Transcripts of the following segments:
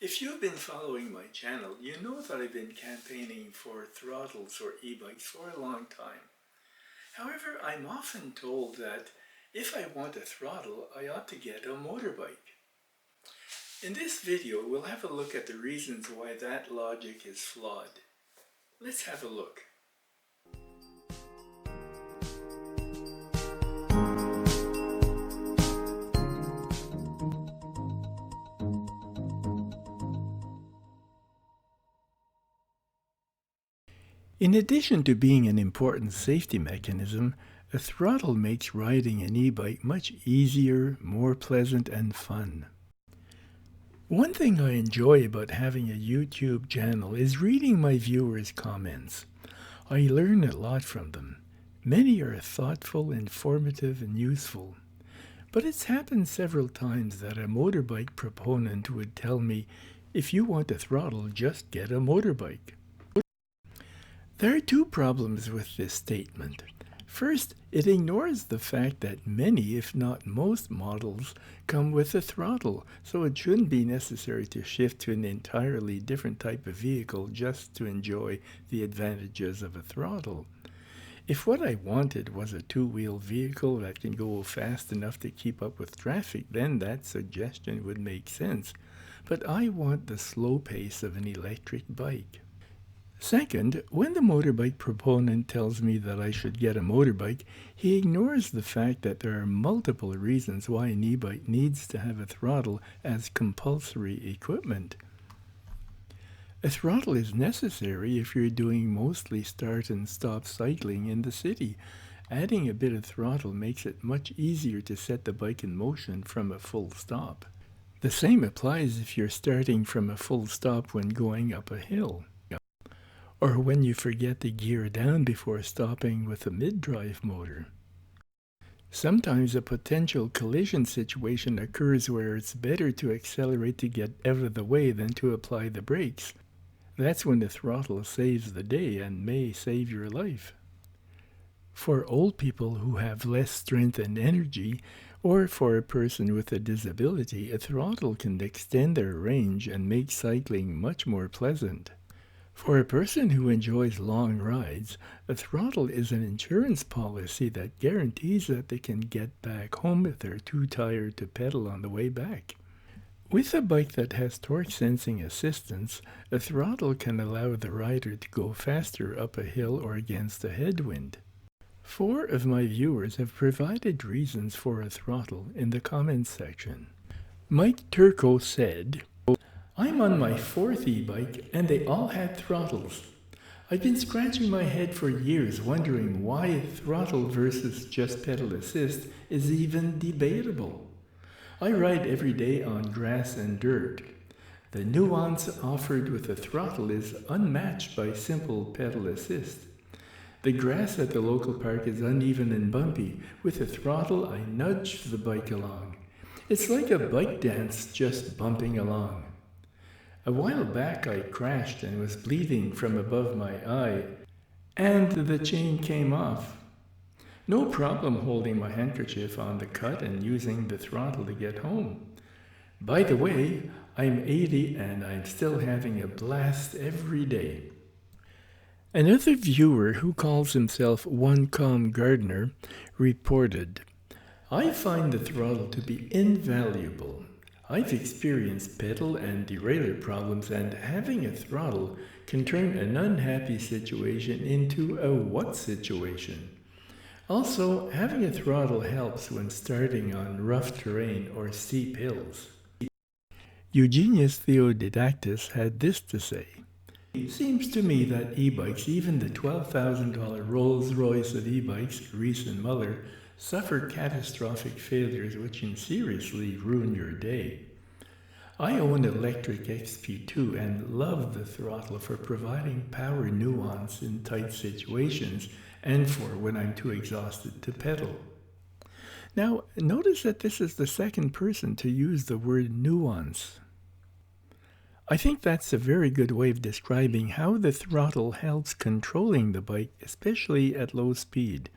If you've been following my channel, you know that I've been campaigning for throttles or e-bikes for a long time. However, I'm often told that if I want a throttle, I ought to get a motorbike. In this video, we'll have a look at the reasons why that logic is flawed. Let's have a look. In addition to being an important safety mechanism, a throttle makes riding an e-bike much easier, more pleasant, and fun. One thing I enjoy about having a YouTube channel is reading my viewers' comments. I learn a lot from them. Many are thoughtful, informative, and useful. But it's happened several times that a motorbike proponent would tell me, "If you want a throttle, just get a motorbike." There are two problems with this statement. First, it ignores the fact that many, if not most, models come with a throttle, so it shouldn't be necessary to shift to an entirely different type of vehicle just to enjoy the advantages of a throttle. If what I wanted was a two-wheel vehicle that can go fast enough to keep up with traffic, then that suggestion would make sense. But I want the slow pace of an electric bike. Second, when the motorbike proponent tells me that I should get a motorbike, he ignores the fact that there are multiple reasons why an e-bike needs to have a throttle as compulsory equipment. A throttle is necessary if you're doing mostly start and stop cycling in the city. Adding a bit of throttle makes it much easier to set the bike in motion from a full stop. The same applies if you're starting from a full stop when going up a hill, or when you forget to gear down before stopping with a mid-drive motor. Sometimes a potential collision situation occurs where it's better to accelerate to get out of the way than to apply the brakes. That's when the throttle saves the day and may save your life. For old people who have less strength and energy, or for a person with a disability, a throttle can extend their range and make cycling much more pleasant. For a person who enjoys long rides, a throttle is an insurance policy that guarantees that they can get back home if they're too tired to pedal on the way back. With a bike that has torque sensing assistance, a throttle can allow the rider to go faster up a hill or against a headwind. 4 of my viewers have provided reasons for a throttle in the comments section. Mike Turco said, "I'm on my 4th e-bike and they all had throttles. I've been scratching my head for years wondering why a throttle versus just pedal assist is even debatable. I ride every day on grass and dirt. The nuance offered with a throttle is unmatched by simple pedal assist. The grass at the local park is uneven and bumpy. With a throttle, I nudge the bike along. It's like a bike dance just bumping along. A while back I crashed and was bleeding from above my eye, and the chain came off. No problem holding my handkerchief on the cut and using the throttle to get home. By the way, I'm 80 and I'm still having a blast every day." Another viewer who calls himself One Calm Gardener reported, "I find the throttle to be invaluable. I've experienced pedal and derailleur problems, and having a throttle can turn an unhappy situation into a what situation. Also, having a throttle helps when starting on rough terrain or steep hills." Eugenius Theodidactus had this to say, "It seems to me that e-bikes, even the $12,000 Rolls-Royce of e-bikes, Reese and Muller, suffer catastrophic failures which can seriously ruin your day. I own an electric XP2 and love the throttle for providing power nuance in tight situations and for when I'm too exhausted to pedal." Now, notice that this is the second person to use the word nuance. I think that's a very good way of describing how the throttle helps controlling the bike, especially at low speed.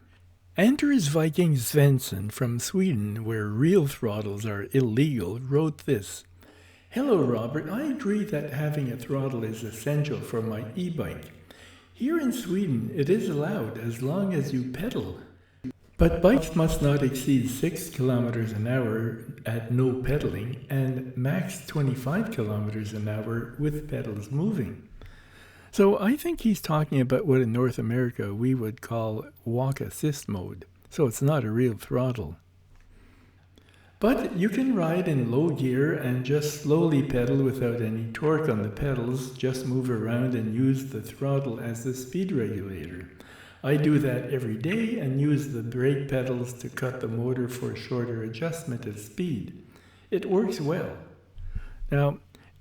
Anders Viking Svensson from Sweden, where real throttles are illegal, wrote this, Hello, Robert. I agree that having a throttle is essential for my e-bike. Here in Sweden, it is allowed as long as you pedal. But bikes must not exceed 6 kilometers an hour at no pedaling and max 25 kilometers an hour with pedals moving. So I think he's talking about what in North America we would call walk assist mode. So it's not a real throttle. But you can ride in low gear and just slowly pedal without any torque on the pedals, just move around and use the throttle as the speed regulator. I do that every day and use the brake pedals to cut the motor for shorter adjustment of speed. It works well. Now,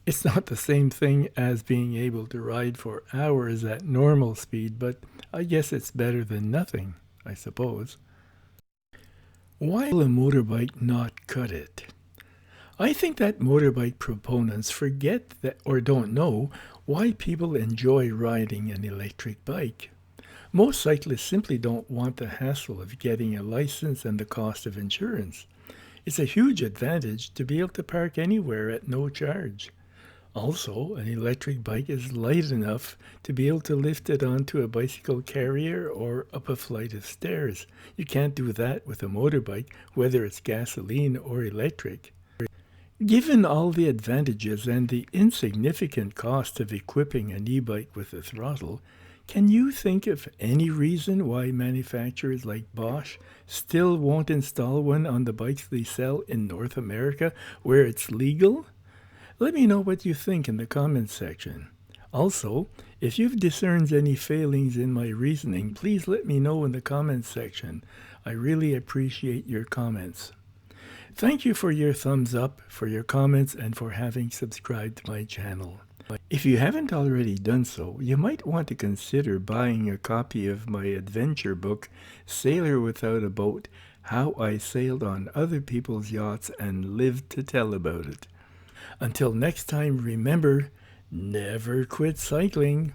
it's not the same thing as being able to ride for hours at normal speed, but I guess it's better than nothing, I suppose. Why will a motorbike not cut it? I think that motorbike proponents forget that or don't know why people enjoy riding an electric bike. Most cyclists simply don't want the hassle of getting a license and the cost of insurance. It's a huge advantage to be able to park anywhere at no charge. Also, an electric bike is light enough to be able to lift it onto a bicycle carrier or up a flight of stairs. You can't do that with a motorbike, whether it's gasoline or electric. Given all the advantages and the insignificant cost of equipping an e-bike with a throttle, can you think of any reason why manufacturers like Bosch still won't install one on the bikes they sell in North America where it's legal? Let me know what you think in the comments section. Also, if you've discerned any failings in my reasoning, please let me know in the comments section. I really appreciate your comments. Thank you for your thumbs up, for your comments, and for having subscribed to my channel. If you haven't already done so, you might want to consider buying a copy of my adventure book, Sailor Without a Boat: How I Sailed on Other People's Yachts and Lived to Tell About It. Until next time, remember, never quit cycling.